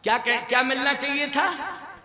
क्या मिलना चाहिए था?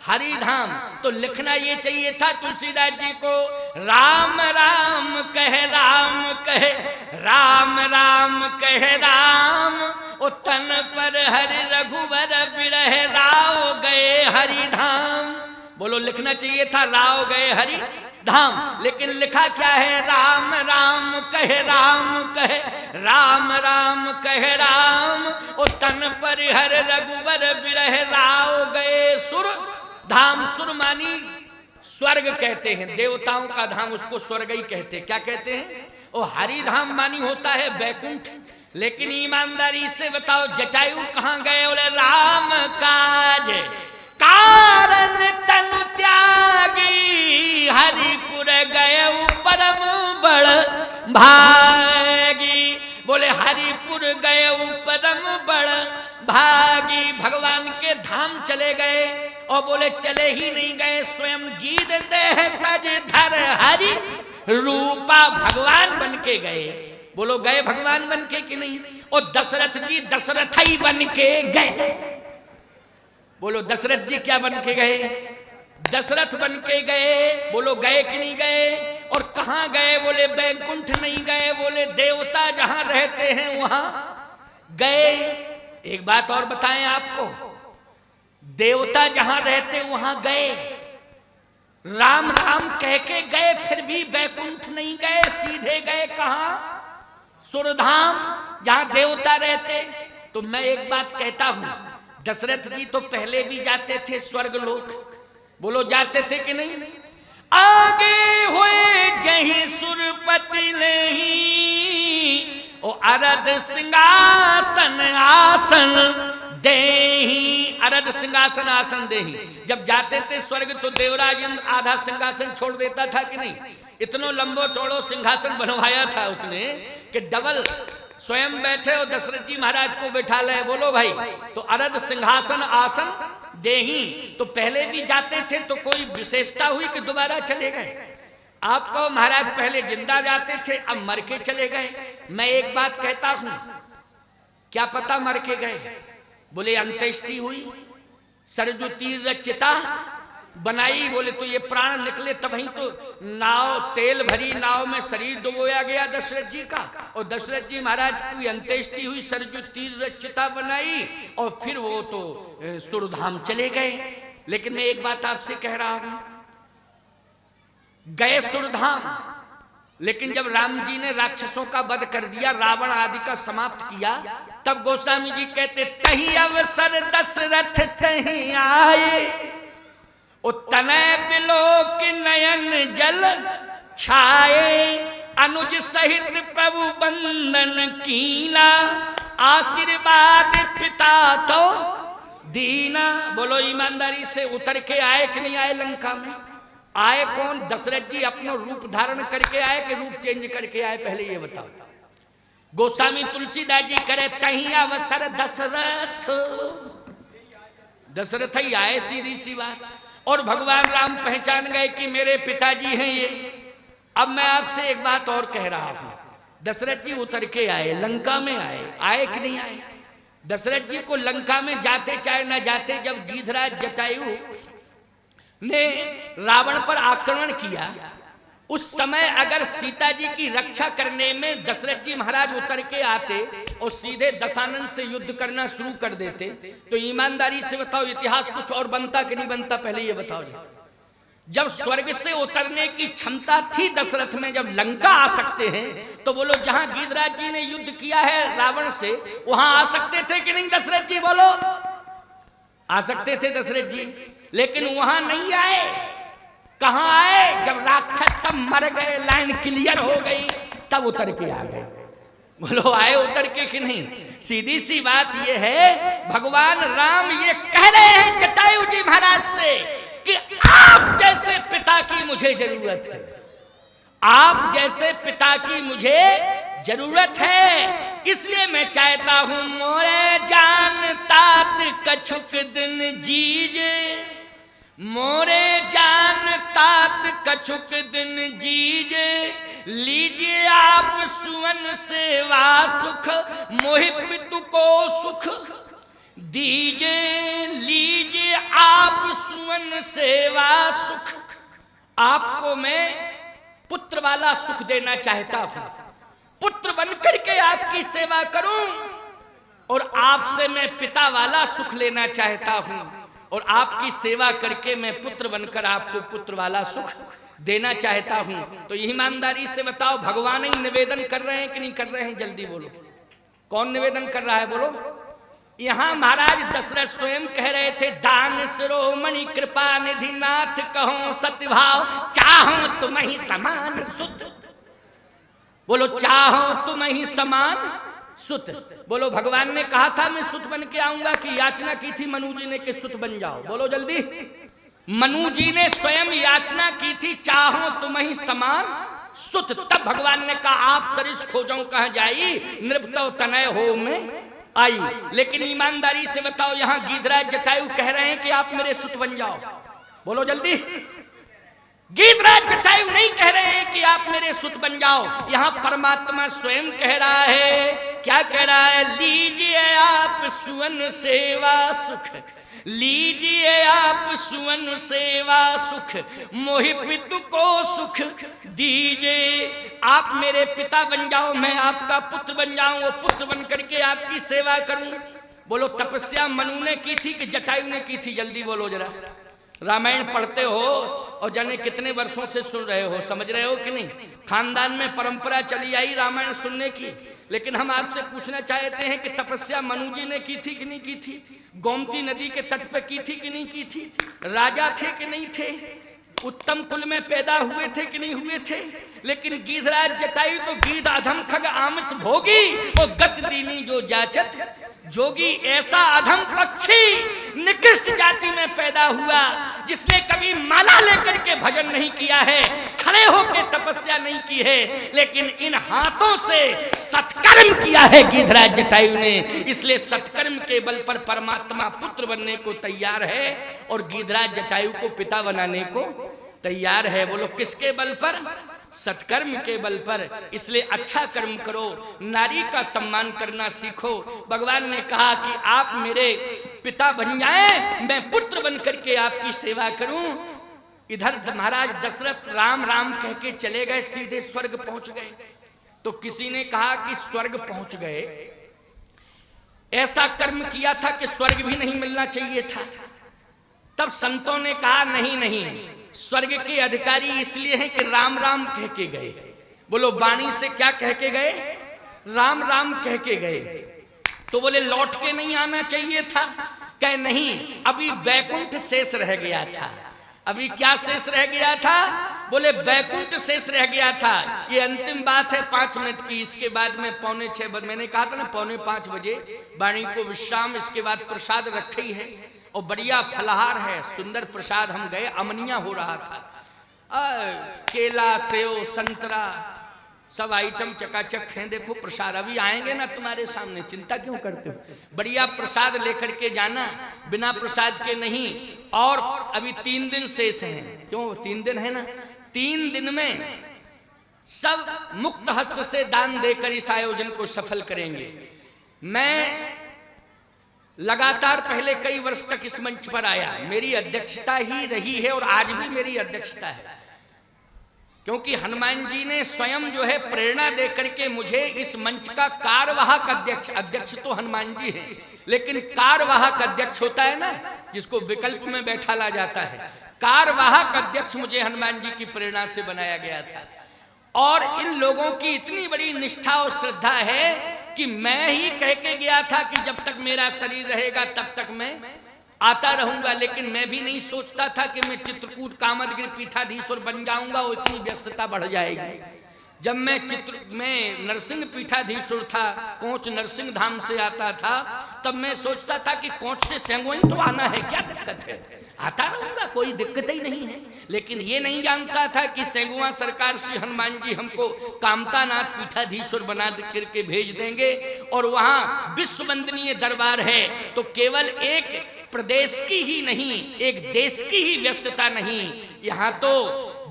हरिधाम। तो लिखना ये चाहिए था तुलसीदास जी को, राम राम कहे राम कहे, राम राम कहे राम, ओ तन पर हरि रघुवर बिरह राव गए हरिधाम। बोलो, लिखना चाहिए था राव गए हरि धाम, लेकिन लिखा क्या है? राम राम कहे राम कहे, राम राम कहे राम, ओ तन पर हर रघुवर बिरह राव गए सुर धाम। सुर मानी स्वर्ग कहते हैं, देवताओं का धाम, उसको स्वर्ग ही कहते हैं। क्या कहते हैं? ओ हरिधाम मानी होता है बैकुंठ। लेकिन ईमानदारी से बताओ, जटायु कहां गए? बोले राम काज कारण तनु त्यागी, हरिपुर गए परम बड़ भागी। बोले हरिपुर गए परम बड़ भागी, भगवान के धाम चले गए। और बोले चले ही नहीं गए, स्वयं गीत दे तज धर हरि रूपा, भगवान बन के गए। बोलो, गए भगवान बन के कि नहीं? और दशरथ जी दशरथ ही बन के गए। बोलो, दशरथ जी क्या बन के गए? दशरथ बन के गए। बोलो, गए कि नहीं गए? और कहां गए? बोले बैकुंठ नहीं गए, बोले देवता जहां रहते हैं वहां गए। एक बात और बताएं आपको, देवता जहां रहते वहां गए, राम राम कह के गए, फिर भी बैकुंठ नहीं गए, सीधे गए कहां? सुरधाम, जहां देवता रहते। तो मैं एक बात कहता हूं, दशरथ जी तो पहले भी जाते थे स्वर्ग लोक। बोलो, जाते थे कि नहीं? आगे हुए जही सुरपति नहीं, ओ अरद सिंहासन आसन देही, अरद सिंहासन आसन देही। जब जाते थे स्वर्ग तो देवराज इंद्र आधा सिंहासन छोड़ देता था कि नहीं? इतनो लंबो चौड़ो सिंहासन बनवाया था उसने कि डबल स्वयं बैठे और दशरथ जी महाराज को बैठा ले। बोलो भाई, तो अरद सिंहासन आसन देही। तो पहले भी जाते थे तो कोई विशेषता हुई कि दोबारा चले गए? आपको महाराज पहले जिंदा जाते थे, अब मर के चले गए। मैं एक बात कहता हूं, क्या पता मर के गए? बोले अंत्येष्टि हुई, सरजू तीर रचिता बनाई, बोले तो ये प्राण निकले, तभी तो नाव, तेल भरी नाव में शरीर डुबोया गया दशरथ जी का। और दशरथ जी महाराज की अंत्येष्टि हुई, सरजू तीर रचिता बनाई, और फिर वो तो सुरधाम चले गए। लेकिन मैं एक बात आपसे कह रहा हूं, गए सुरधाम, लेकिन जब राम जी ने राक्षसों का वध कर दिया, रावण आदि का समाप्त किया, तब गोस्वामी जी कहते तही अवसर दशरथ तही आए, तनय बिलोक नयन जल छाए, अनुज सहित प्रभु बंदन कीना, आशीर्वाद पिता तो दीना। बोलो, ईमानदारी से उतर के आए कि नहीं आए? लंका में आए कौन? दशरथ जी अपना रूप धारण करके आए कि रूप चेंज करके आए? पहले ये बताओ। गोस्वामी तुलसीदास जी करे तही अवसर दशरथ, दशरथ ही आए, सीधी सी बात। और भगवान राम पहचान गए कि मेरे पिताजी हैं ये। अब मैं आपसे एक बात और कह रहा हूं, दशरथ जी उतर के आए, लंका में आए कि नहीं आए? दशरथ जी को लंका में जाते चाहे ना जाते, जब गीधराज जटायु ने रावण पर आक्रमण किया, उस समय अगर सीता जी की रक्षा करने में दशरथ जी महाराज उतर के आते और सीधे दशानन से युद्ध करना शुरू कर देते, तो ईमानदारी से बताओ इतिहास कुछ और बनता कि नहीं बनता? पहले ये बताओ। जब स्वर्ग से उतरने की क्षमता थी दशरथ में, जब लंका आ सकते हैं, तो बोलो जहां गीधराज जी ने युद्ध किया है रावण से, वहां आ सकते थे कि नहीं दशरथ जी? बोलो, आ सकते थे दशरथ जी, लेकिन वहां नहीं आए। कहां आए? जब राक्षस सब मर गए, लाइन क्लियर हो गई, तब उतर के आ गए। बोलो, आए उतर के कि नहीं? सीधी सी बात यह है, भगवान राम ये कह रहे हैं जटायु जी महाराज से कि आप जैसे पिता की मुझे जरूरत है, आप जैसे पिता की मुझे जरूरत है, इसलिए मैं चाहता हूं मोरे जान तात कछुक दिन जीजे, मोरे जान तात कछुक दिन जीजे, लीजिए आप सुवन सेवा सुख, मोहि पितु को सुख दीजे, आप सुवन सेवा सुख, आपको मैं पुत्र वाला सुख देना चाहता हूं, पुत्र बनकर के आपकी सेवा करूं और आपसे मैं पिता वाला सुख लेना चाहता हूं और आपकी सेवा करके मैं पुत्र बनकर आपको पुत्र वाला सुख देना चाहता हूं। तो ईमानदारी से बताओ, भगवान ही निवेदन कर रहे हैं कि नहीं कर रहे हैं? जल्दी बोलो, कौन निवेदन कर रहा है? बोलो। यहां महाराज दशरथ स्वयं कह रहे थे, दान शिरोमणि कृपा निधि नाथ कहो सत्यभाव, चाहो तुम ही समान सुत। बोलो, चाहो तुम ही समान सुत। बोलो, भगवान ने कहा था मैं सुत बन के आऊंगा कि याचना की थी मनु जी ने कि सुत बन जाओ? बोलो जल्दी। मनु जी ने स्वयं याचना की थी, चाहो तुम ही समान सुत। तब भगवान ने कहा, आप सरिस खोजो कहां जाई, नृपतो तनय हो में आई। लेकिन ईमानदारी से बताओ, यहां गीधराज जटायु कह रहे हैं कि आप मेरे सुत बन जाओ? बोलो जल्दी। गीधराज जटायु नहीं कह रहे हैं कि आप मेरे सुत बन जाओ। यहां परमात्मा स्वयं कह रहा है, क्या कह रहा है? लीजिए आप सुवन सेवा सुख, लीजिए आप सुवन सेवा सुख, मोहि पितु को सुख दीजिए। आप मेरे पिता बन जाओ, मैं आपका पुत्र बन जाऊं, वो पुत्र बन करके आपकी सेवा करूं। बोलो, तपस्या मनु ने की थी कि जटायु ने की थी? जल्दी बोलो जरा। रामायण पढ़ते हो और जाने कितने वर्षों से सुन रहे हो, समझ रहे हो कि नहीं? खानदान में परंपरा चली आई रामायण सुनने की। लेकिन हम आपसे पूछना चाहते हैं कि तपस्या मनु जी ने की थी कि नहीं की थी? गोमती नदी के तट पे की थी कि नहीं की थी? राजा थे कि नहीं थे? उत्तम कुल में पैदा हुए थे कि नहीं हुए थे? लेकिन गीधराज जटायु तो गीध अधम खग आमिष भोगी और गत दीनी जो जाचत जोगी। ऐसा अधम पक्षी निकृष्ट जाति में पैदा हुआ जिसने कभी माला लेकर के भजन नहीं किया है, खड़े होकर तपस्या नहीं की है, लेकिन इन हाथों से सत्कर्म किया है गीधराज जटायु ने। इसलिए सत्कर्म के बल पर परमात्मा पुत्र बनने को तैयार है और गीधराज जटायु को पिता बनाने को तैयार है। बोलो, किसके बल पर? सत्कर्म के बल पर। इसलिए अच्छा कर्म करो, नारी का सम्मान करना सीखो। भगवान ने कहा कि आप मेरे पिता बन जाएं, मैं पुत्र बन करके आपकी सेवा करूं। इधर महाराज दशरथ राम राम कह के चले गए, सीधे स्वर्ग पहुंच गए। तो किसी ने कहा कि स्वर्ग पहुंच गए, ऐसा कर्म किया था कि स्वर्ग भी नहीं मिलना चाहिए था। तब संतों ने कहा नहीं नहीं, स्वर्ग के अधिकारी इसलिए हैं कि राम राम कह के गए। बोलो, वाणी से क्या कह के गए? राम राम कह के गए। तो बोले लौट के नहीं आना चाहिए था? कहे नहीं, अभी बैकुंठ शेष रह गया था। अभी क्या शेष रह गया था? बोले बैकुंठ शेष रह गया था। ये अंतिम बात है 5 मिनट की। इसके बाद में 4:45 बजे, मैंने कहा था ना 4:45 बजे वाणी को विश्राम, इसके बाद प्रसाद रखा ही है और बढ़िया फलहार है, सुंदर प्रसाद। हम गए, अमनिया हो रहा था, केला सेव संतरा सब आइटम चकाचक हैं। देखो प्रसाद अभी आएंगे ना तुम्हारे सामने, चिंता क्यों करते हो? बढ़िया प्रसाद लेकर के जाना, बिना प्रसाद के नहीं। और अभी 3 दिन शेष हैं। क्यों 3 दिन है ना? 3 दिन में सब मुक्त हस्त से दान देकर इस आयोजन को सफल करेंगे। मैं लगातार पहले कई वर्ष तक इस मंच पर आया, मेरी अध्यक्षता ही रही है और आज भी मेरी अध्यक्षता है, क्योंकि हनुमान जी ने स्वयं जो है प्रेरणा देकर के मुझे इस मंच का कार्यवाहक अध्यक्ष, अध्यक्ष तो हनुमान जी हैं, लेकिन कार्यवाहक अध्यक्ष होता है ना जिसको विकल्प में बैठा ला जाता है, कार्यवाहक अध्यक्ष मुझे हनुमान जी की प्रेरणा से बनाया गया था। और इन लोगों की इतनी बड़ी निष्ठा और श्रद्धा है कि मैं ही कह के गया था कि जब तक मेरा शरीर रहेगा तब तक मैं आता रहूंगा। लेकिन मैं भी नहीं सोचता था कि मैं चित्रकूट कामदगिरि पीठाधीश्वर बन जाऊंगा, वो इतनी व्यस्तता बढ़ जाएगी। जब मैं नरसिंह पीठाधीश्वर था, कोंच नरसिंह धाम से आता था, तब मैं सोचता था कि कोंच से सेंगोई तो आना है, क्या दिक्कत है, आता रहूंगा, कोई दिक्कत ही नहीं है। लेकिन ये नहीं जानता था कि सेंगुआ सरकार श्री हनुमान जी हमको कामतानाथ पीठाधीश्वर बना करके भेज देंगे और वहां विश्व वंदनीय दरबार है। तो केवल एक प्रदेश की ही नहीं, एक देश की ही व्यस्तता नहीं, यहाँ तो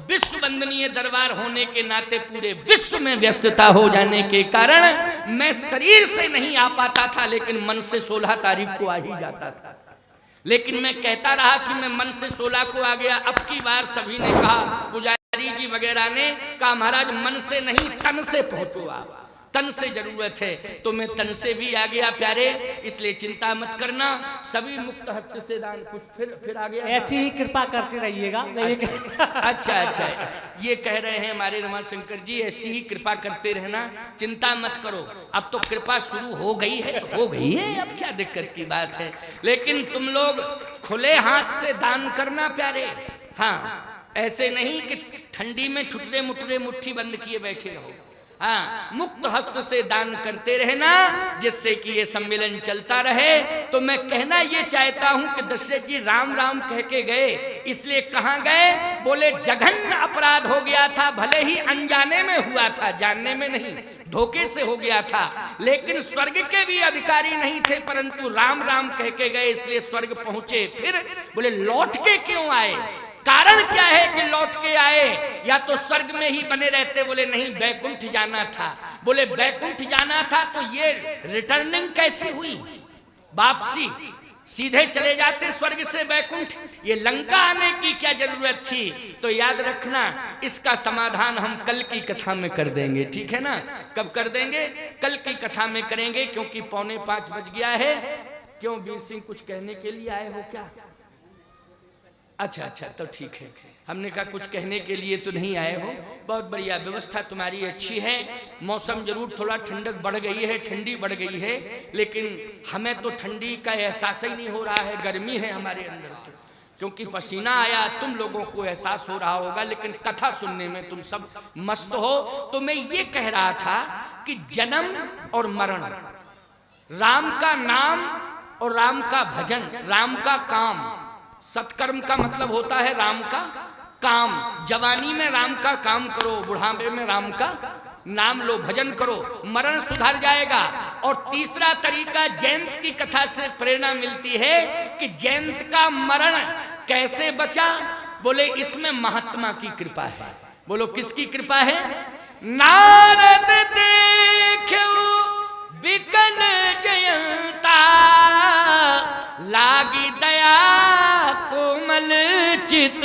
विश्व वंदनीय दरबार होने के नाते पूरे विश्व में व्यस्तता हो जाने के कारण मैं शरीर से नहीं आ पाता था, लेकिन मन से 16 तारीख को आ ही जाता था। लेकिन मैं कहता रहा कि मैं मन से 16 को आ गया। अब की बार सभी ने कहा, पुजारी जी वगैरह ने कहा, महाराज मन से नहीं तन से पहुंचो, आप तन से जरूरत है। तो मैं तन से भी आ गया प्यारे, इसलिए चिंता मत करना, सभी मुक्त हस्त से दान। कुछ फिर आ गया, ऐसी ही कृपा करते रहिएगा। अच्छा, ये कह रहे हैं हमारे रमाशंकर जी, ऐसी ही कृपा करते रहना, चिंता मत करो। अब तो कृपा शुरू हो गई है तो हो गई है, अब क्या दिक्कत की बात है। लेकिन तुम लोग खुले हाथ से दान करना प्यारे। हाँ, ऐसे नहीं कि ठंडी में ठुटरे मुटरे मुट्ठी बंद किए बैठे रहो। हाँ, मुक्त हस्त से दान करते रहना, जिससे कि ये सम्मेलन चलता रहे। तो मैं कहना ये चाहता हूं कि दशरथ जी राम राम कह के गए, इसलिए कहां गए? बोले जघन्य अपराध हो गया था, भले ही अनजाने में हुआ था, जानने में नहीं, धोखे से हो गया था, लेकिन स्वर्ग के भी अधिकारी नहीं थे, परंतु राम राम कह के गए, इसलिए स्वर्ग पहुंचे। फिर बोले लौट के क्यों आए? कारण क्या है कि लौट के आए? या तो स्वर्ग में ही बने रहते? बोले नहीं, बैकुंठ जाना था। बोले बैकुंठ जाना था तो ये रिटर्निंग कैसी हुई, वापसी? सीधे चले जाते स्वर्ग से बैकुंठ, ये लंका आने की क्या जरूरत थी? तो याद रखना, इसका समाधान हम कल की कथा में कर देंगे, ठीक है ना? कब कर देंगे? कल की कथा में करेंगे, क्योंकि 4:45 बज गया है। क्यों वीर सिंह, कुछ कहने के लिए आए हो क्या? अच्छा, तो ठीक है। हमने कहा कुछ कहने के लिए तो नहीं आए हो। बहुत बढ़िया, व्यवस्था तुम्हारी अच्छी है। मौसम जरूर थोड़ा ठंडक बढ़ गई है, ठंडी बढ़ गई है, लेकिन हमें तो ठंडी का एहसास ही नहीं हो रहा है, गर्मी है हमारे अंदर तो, क्योंकि पसीना आया। तुम लोगों को एहसास हो रहा होगा, लेकिन कथा सुनने में तुम सब मस्त हो। तो मैं ये कह रहा था कि जन्म और मरण, राम का नाम और राम का भजन, राम का काम, सत्कर्म का मतलब होता है राम का काम। जवानी में राम का काम करो, बुढ़ापे में राम का नाम लो, भजन करो, मरण सुधर जाएगा। और तीसरा तरीका, जयंत की कथा से प्रेरणा मिलती है कि जयंत का मरण कैसे बचा? बोले इसमें महात्मा की कृपा है। बोलो किसकी कृपा है? नारद देखो बिकन जयंता, लागी दया कोमल चित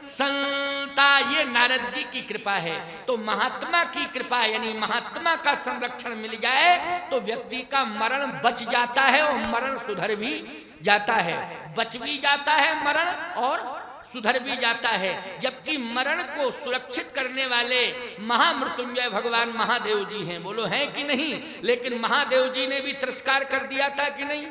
संता। ये नारद जी की कृपा है। तो महात्मा की कृपा, यानी महात्मा का संरक्षण मिल जाए तो व्यक्ति का मरण बच जाता है और मरण सुधर भी जाता है। बच भी जाता है मरण और सुधर भी जाता है। जबकि मरण को सुरक्षित करने वाले महामृत्युंजय भगवान महादेव जी हैं। बोलो हैं कि नहीं? लेकिन महादेव जी ने भी तिरस्कार कर दिया था कि नहीं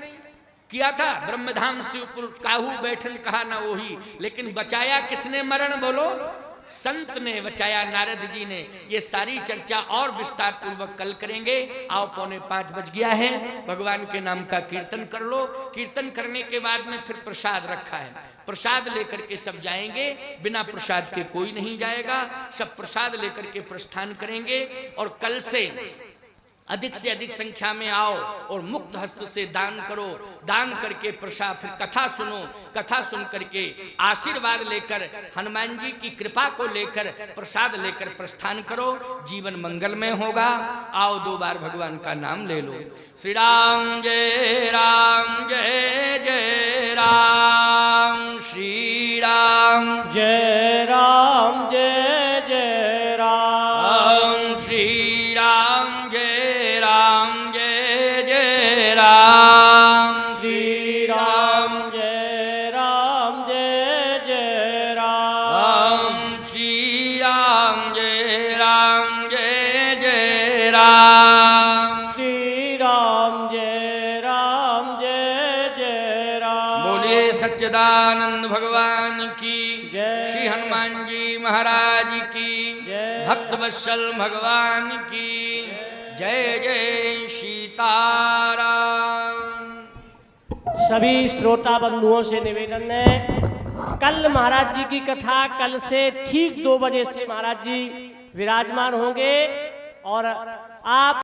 किया था? ब्रह्मधाम शिवपुर काहू बैठन कहा ना वही, लेकिन बचाया किसने मरण? बोलो संत ने बचाया, नारद जी ने। ये सारी चर्चा और विस्तार पूर्वक कल करेंगे। आओ 4:45 बज गया है, भगवान के नाम का कीर्तन कर लो। कीर्तन करने के बाद में फिर प्रसाद रखा है, प्रसाद लेकर के सब जाएंगे, बिना प्रसाद के कोई नहीं जाएगा। सब प्रसाद लेकर के प्रस्थान करेंगे। और कल से अधिक संख्या में आओ और मुक्त हस्त से दान करो। दान करके प्रसाद, फिर कथा सुनो, कथा सुन करके आशीर्वाद लेकर, हनुमान जी की कृपा को लेकर, प्रसाद लेकर प्रस्थान करो। जीवन मंगलमय होगा। आओ 2 बार भगवान का नाम ले लो। श्री राम जय राम, जय जय राम। श्री राम जय राम, जय जय राम। श्री राम जय राम, जय जय राम। श्री राम जय राम, जय जय राम। श्री राम जय राम, जय जय राम। श्री राम जय राम, जय जय राम। बोलिए सच्चिदानंद भगवान की जय। श्री हनुमान जी महाराज की जय। भक्तवत्सल भगवान की जय। जय सीताराम। सभी श्रोता बंधुओं से निवेदन है, कल महाराज जी की कथा कल से ठीक 2 बजे से महाराज जी विराजमान होंगे और आप